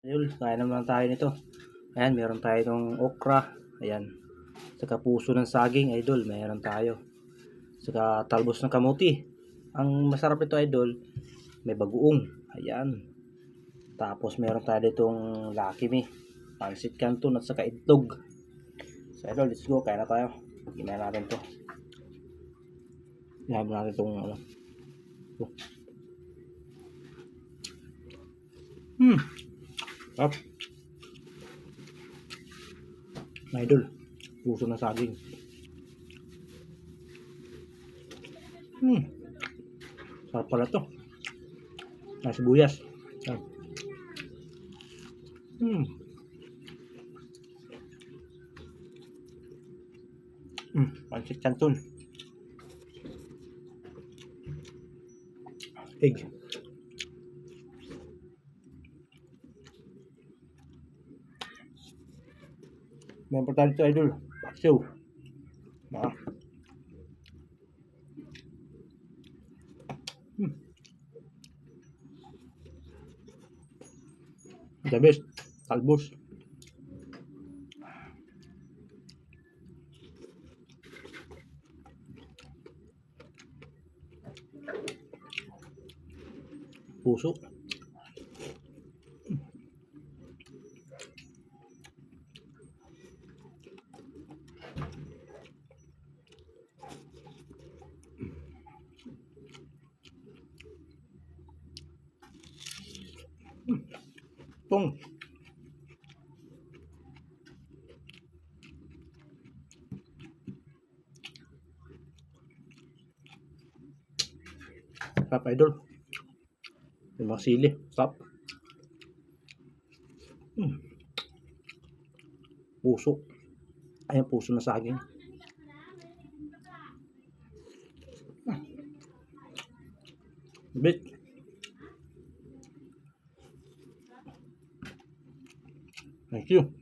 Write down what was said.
Ayun, kaya naman tayo nito. Ayan, meron tayo itong okra. Ayan. Saka puso ng saging, idol. Meron tayo. Saka talbos ng kamuti. Ang masarap nito, idol, may bagoong. Ayan. Tapos meron tayo ditong Lucky Me, pansit canton at saka itlog. So, idol, let's go. Kaya na tayo. Ginawa natin to. Ginawa natin itong ano. Sarap. Idol, puso ng saging. Sarap pala to. May sibuyas. Sarap. Pancit canton. Egg. May importante ito, idol. Paksiw. Ah. The best. Talbos. Puso. Pong. Sarap, idol. May mga sili. Sarap. Puso. Ayan, puso na saging. Bit. Thank you.